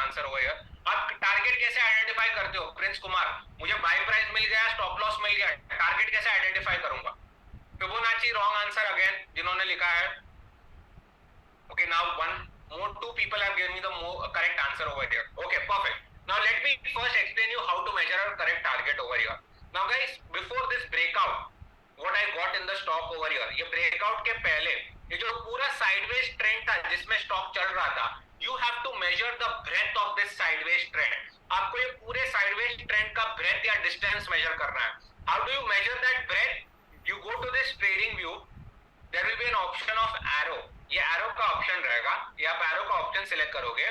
Answer over here. आप target कैसे identify करते हो प्रिंस कुमार? मुझे बाय प्राइस मिल गया, स्टॉप लॉस मिल गया, टारगेट कैसे आइडेंटिफाई करूंगा? फिबोनाची रॉन्ग आंसर अगेन जिन्होंने लिखा है। Okay, now one more two people have given me the more correct answer over here. Okay, perfect. Now let me first explain you how to measure a correct target over here. Now guys, before this breakout, what I got in the stock over here, ये breakout के पहले ये जो पूरा sideways trend था जिसमें stock चल रहा था, you have to measure the breadth of this sideways trend. आपको ये पूरे sideways trend का breadth या distance measure करना है. How do you measure that breadth? You go to this trading view. There will be an option of arrow. ये arrow का option रहेगा, ये आप arrow का ऑप्शन सिलेक्ट करोगे,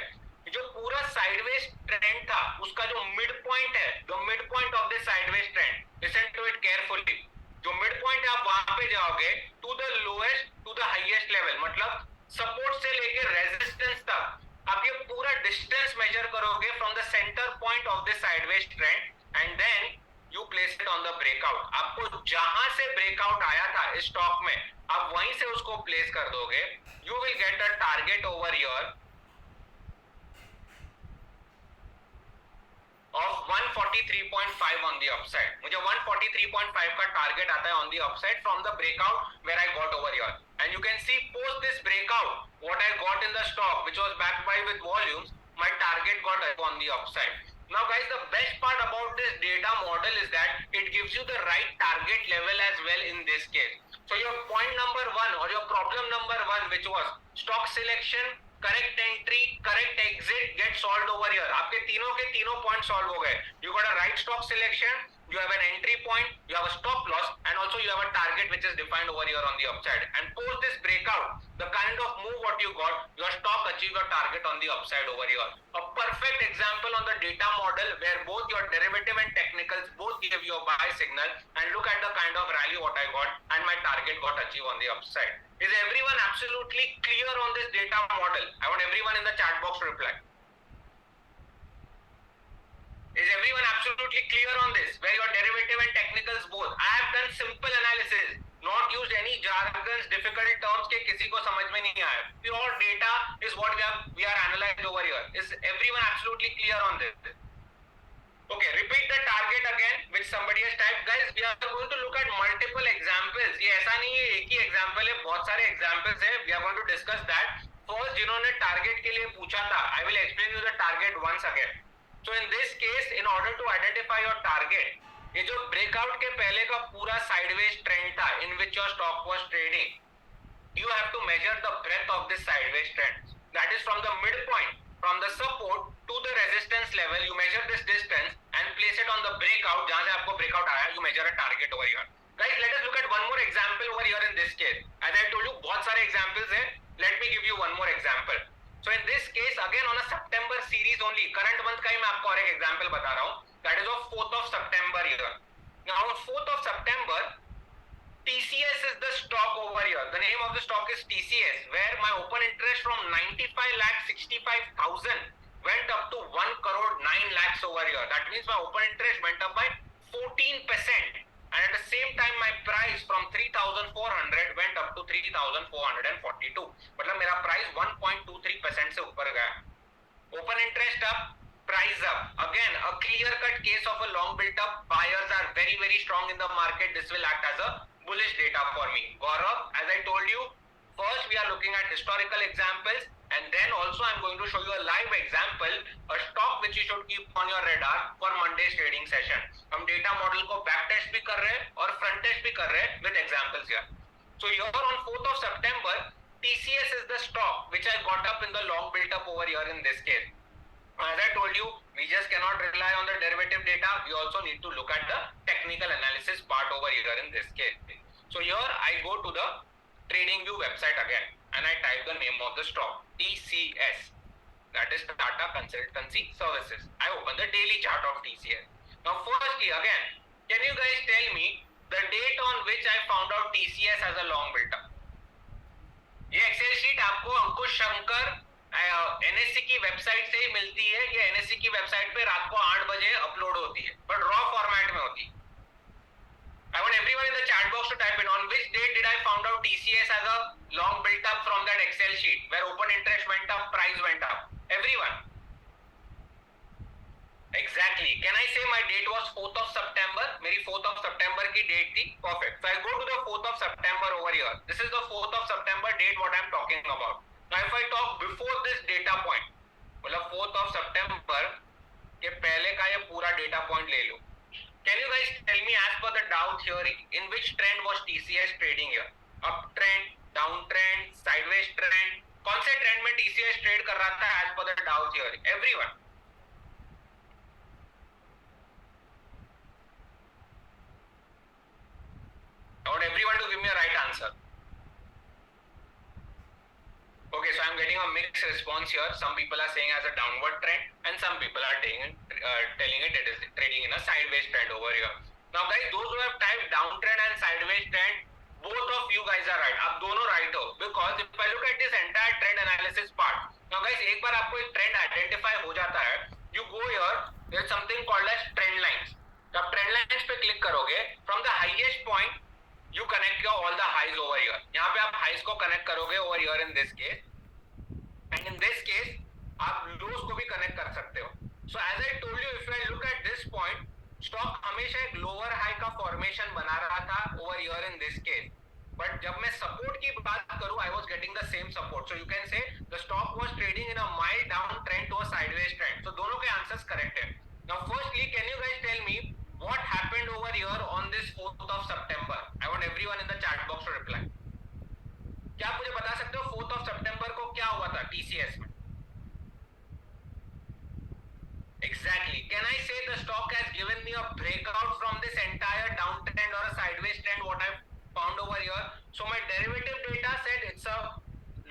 जो पूरा साइडवेज ट्रेंड था उसका जो मिड पॉइंट है, जो mid point of this sideways trend, listen to it carefully, जो मिड पॉइंट है आप वहां पे जाओगे to the lowest to the highest level, मतलब सपोर्ट से लेकर रेजिस्टेंस तक आप ये पूरा डिस्टेंस मेजर करोगे from the centre point of this sideways trend and then you place it on the breakout. आपको जहां से ब्रेकआउट आया था इस स्टॉक में आप वहीं से उसको प्लेस कर दोगे। You will get a target over here of 143.5 on the upside. मुझे 143.5 का टारगेट आता है on the upside from the breakout where I got over here. And you can see post this breakout, what I got in the stock, which was backed by with volumes, my target got on the upside. Now guys, the best part about this data model is that it gives you the right target level as well in this case. So your point number one or your problem number one, which was stock selection, correct entry, correct exit gate solved over here. आपके तीनों के तीनों point solve हो गए। You got a right stock selection, you have an entry point, you have a stop loss, and also you have a target which is defined over here on the upside. And post this breakout, the kind of move what you got, your stock achieved your target on the upside over here. A perfect example on the data model where both your derivative and technicals both give you a buy signal, and look at the kind of rally what I got and my target got achieved on the upside. Is everyone absolutely clear on this data model? I want everyone in the chat box to reply. Is everyone absolutely clear on this? Where your derivative and technicals both. I have done simple analysis, not used any jargons, difficult terms के किसी को समझ में नहीं आया. Pure data is what we are analyzed over here. Is everyone absolutely clear on this? Okay, repeat the target again, which somebody has typed. Guys, we are going to look at multiple examples. ये ऐसा नहीं है एक ही example है, बहुत सारे examples हैं. We are going to discuss that. First, जिन्होंने target के लिए पूछा था, I will explain you the target once again. So in this case, in order to identify your target, ये जो breakout के पहले का पूरा sideways trend था, in which your stock was trading, you have to measure the breadth of this sideways trend. That is from the midpoint, from the support to the resistance level. You measure this distance and place it on the breakout. जहाँ से आपको breakout आया, you measure a target over here. Guys, let us look at one more example over here in this case. As I told you, बहुत सारे examples हैं. Let me give you one more example. So in this case, again on a September series only, current month का ही मैं आपको और एक example बता रहा हूँ. That is of 4th of September here. Now on 4th of September, TCS is the stock over here. The name of the stock is TCS, where my open interest from 95 lakh 65,000 went up to 1 crore 9 lakhs over here. That means my open interest went up by 14%. And at the same time my price from 3,400 went up to 3,442. मतलब मेरा price 1.23% से ऊपर गया. Open interest up, price up. Again, a clear-cut case of a long built-up. Buyers are very, very strong in the market. This will act as a bullish data for me. Gaurav, as I told you, first we are looking at historical examples, and then also I'm going to show you a live example, a stock which you should keep on your radar for Monday's trading session. हम data model को back test भी कर रहे हैं और front test भी कर रहे हैं with examples here. So here on 4th of September, TCS is the stock which I got up in the long built up over here in this case. As I told you, we just cannot rely on the derivative data. We also need to look at the technical analysis part over here in this case. So here I go to the TradingView website again and I type the name of the stock, TCS. That is Tata Consultancy Services. I open the daily chart of TCS. Now firstly again, can you guys tell me the date on which I found out TCS as a long built up? ये Excel sheet आपको अंकुश Shankar NSC की website से ही मिलती है. ये NSC की website पे रात को 8 बजे अपलोड होती है, बट रॉ फॉर्मेट में होती है. I want everyone in the chat box to type in on which date did I found out TCS as a long built up from that Excel sheet where open interest went up, price went up. Everyone. Exactly. Can I say my date was 4th of September? मेरी 4th of September की date थी. Perfect. So I go to the 4th of September over here. This is the 4th of September date what I'm talking about. Now if I talk before this data point, मतलब 4th of September के पहले का ये पूरा data point ले लो. Can you guys tell me as per the Dow theory in which trend was TCS trading here? Uptrend, downtrend, sideways trend. कौन से trend में TCS trade कर रहा था as per the Dow theory? Everyone. I want everyone to give me a right answer. Okay, so I'm getting a mixed response here. Some people are saying as a downward trend, and some people are telling it is trading in a sideways trend over here. Now, guys, those who have typed downtrend and sideways trend, both of you guys are right. आप दोनों right हो, because if I look at this entire trend analysis part, now guys, एक बार आपको एक trend identify हो जाता है, you go here. There's something called as trend lines. जब trend lines पे click करोगे, from the highest point you connect your all the highs over here. यहाँ पे आप highs को connect करोगे over here in this case, and in this case आप lows को भी connect कर सकते हो. So as I told you, if I look at this point, stock हमेशा एक lower high का formation बना रहा था over here in this case. But जब मैं support की बात करूँ, I was getting the same support. So you can say the stock was trading in a mild downtrend to a sideways trend. So दोनों के answers correct है. Now firstly, can you guys tell me what happened over here on this 4th of September? I want everyone in the chat box to reply. क्या आप मुझे बता सकते हो 4th of September को क्या हुआ था TCS में? Exactly. Can I say the stock has given me a breakout from this entire downtrend or a sideways trend what I found over here? So my derivative data said it's a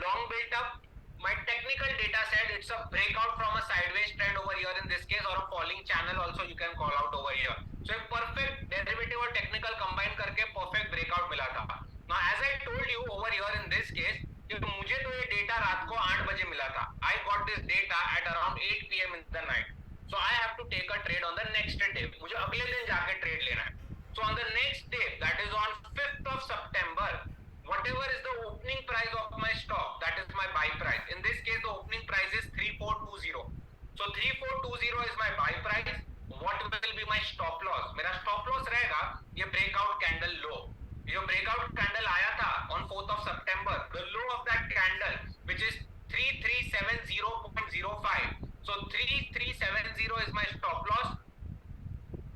long built up. My technical data said it's a breakout from a sideways trend over here in this case, or a falling channel also you can call out over here. So एक perfect derivative और technical combine करके perfect breakout मिला था. Now as I told you over here in this case, कि मुझे तो ये data रात को 8 बजे मिला था. I got this data at around 8 PM in the night. So I have to take a trade on the next day. मुझे अगले दिन जाके trade लेना है. So on the next day, that is on 5th of September, whatever is the opening price of my stock, that is my buy price. In this case, the opening price is 3420. So 3420 is my buy price. What will be my stop loss? मेरा stop loss रहेगा ये breakout candle low. ये breakout candle आया था on 4th of September. The low of that candle, which is 3370.05. So 3370 is my stop loss.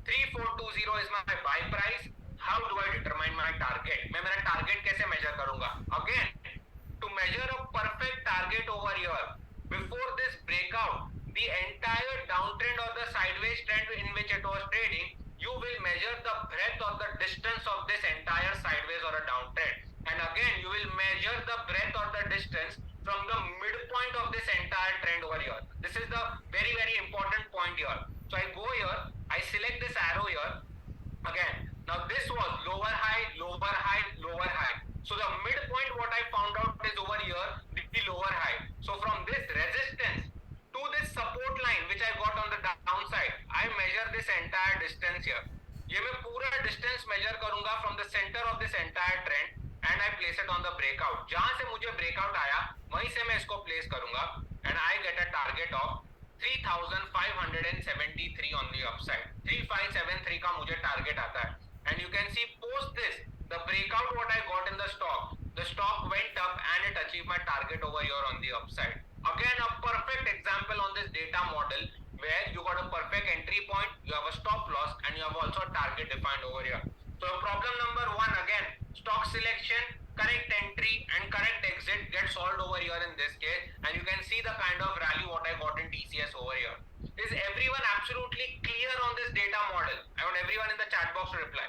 3420 is my buy price. How do I determine my target? मैं मेरा target कैसे measure करूँगा? Again, to measure a perfect target over here, before this breakout, the entire downtrend or the sideways trend in which it was trading, you will measure the breadth or the distance of this entire sideways or a downtrend. And again, you will measure the breadth or the distance from the midpoint of this entire trend over here. This is the very, very important point here. So I go here, I select this arrow here. Again, now this was lower high, lower high, lower high. So the midpoint what I found out is over here, the lower high. So from this resistance to this support line which I got on the downside, I measure this entire distance here. ये मैं पूरा distance measure करूँगा from the center of this entire trend and I place it on the breakout. जहाँ से मुझे breakout आया, वहीं से मैं इसको place करूँगा and I get a target of 3573 on the upside. 3573 का मुझे target आता है. And you can see post this, the breakout what I got in the stock went up and it achieved my target over here on the upside. Again, a perfect example on this data model where you got a perfect entry point, you have a stop loss, and you have also a target defined over here. So problem number 1, again, stock selection, correct entry and correct exit get solved over here in this case, and you can see the kind of rally what I got in TCS over here. Is everyone absolutely clear on this data model? I want everyone in the chat box to reply.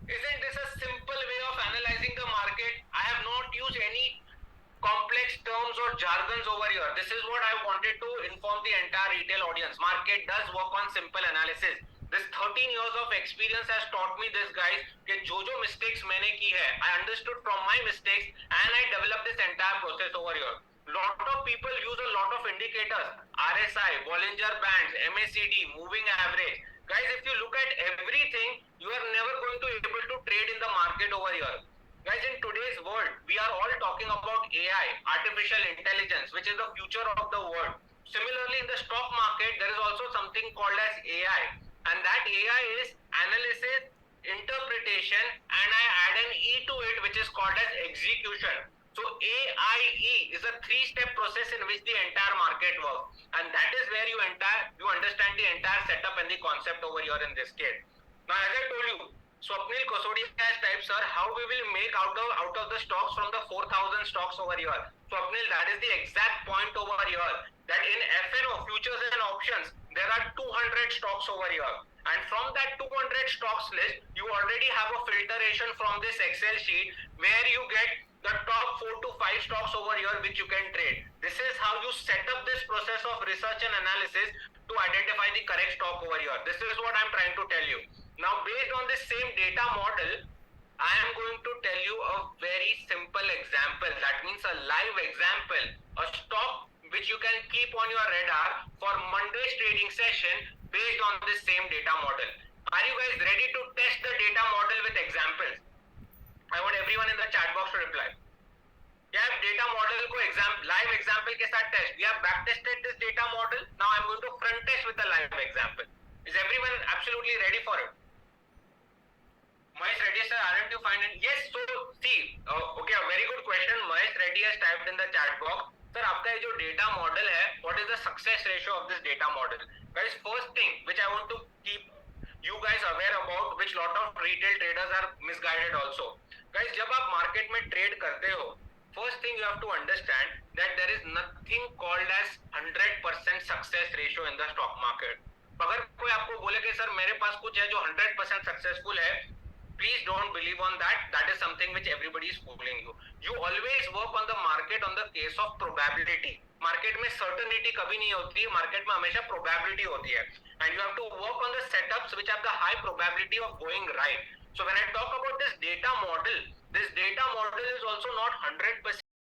Isn't this a simple way of analyzing the market? I have not used any complex terms or jargons over here. This is what I wanted to inform the entire retail audience. Market does work on simple analysis. This 13 years of experience has taught me this, guys, कि जो mistakes मैंने की है, I understood from my mistakes and I developed this entire process over here. Lot of people use a lot of indicators, RSI, Bollinger Bands, MACD, moving average. Guys, if you look at everything, you are never going to be able to trade in the market over here. Guys, in today's world, we are all talking about AI, artificial intelligence, which is the future of the world. Similarly, in the stock market, there is also something called as AI, and that AI is analysis, interpretation, and I add an E to it, which is called as execution. So AIE is a three-step process in which the entire market works, and that is where you understand the entire setup and the concept over here in this case. Now, as I told you, Swapnil Kosodia has typed, sir, how we will make out of the stocks from the 4,000 stocks over here. Swapnil, that is the exact point over here. That in FNO, futures and options, there are 200 stocks over here. And from that 200 stocks list, you already have a filtration from this Excel sheet where you get the top 4 to 5 stocks over here which you can trade. This is how you set up this process of research and analysis to identify the correct stock over here. This is what I'm trying to tell you. Now, based on this same data model, I am going to tell you a very simple example. That means a live example, a stock which you can keep on your radar for Monday's trading session based on this same data model. Are you guys ready to test the data model with examples? I want everyone in the chat box to reply. क्या data model को live example के साथ test? We have back tested this data model. Now I'm going to front test with a live example. Is everyone absolutely ready for it? Mahesh Reddy sir, aren't you fine? Yes, so see, okay, a very good question. Mahesh Reddy has typed in the chat box. Sir, आपका ये जो data model है, what is the success ratio of this data model? Guys, first thing which I want to keep you guys aware about, which lot of retail traders are misguided also. Guys, जब आप market में trade करते हो, first thing you have to understand that there is nothing called as 100% success ratio in the stock market. अगर कोई आपको बोले कि सर मेरे पास कुछ है जो 100% सक्सेसफुल है, please don't believe on that. That is something which everybody is fooling you. You always work on the market on the case of probability. Market में certainty कभी नहीं होती है, market में हमेशा probability होती है. And you have to work on the setups which have the high probability of going right. So when I talk about this data model is also not 100%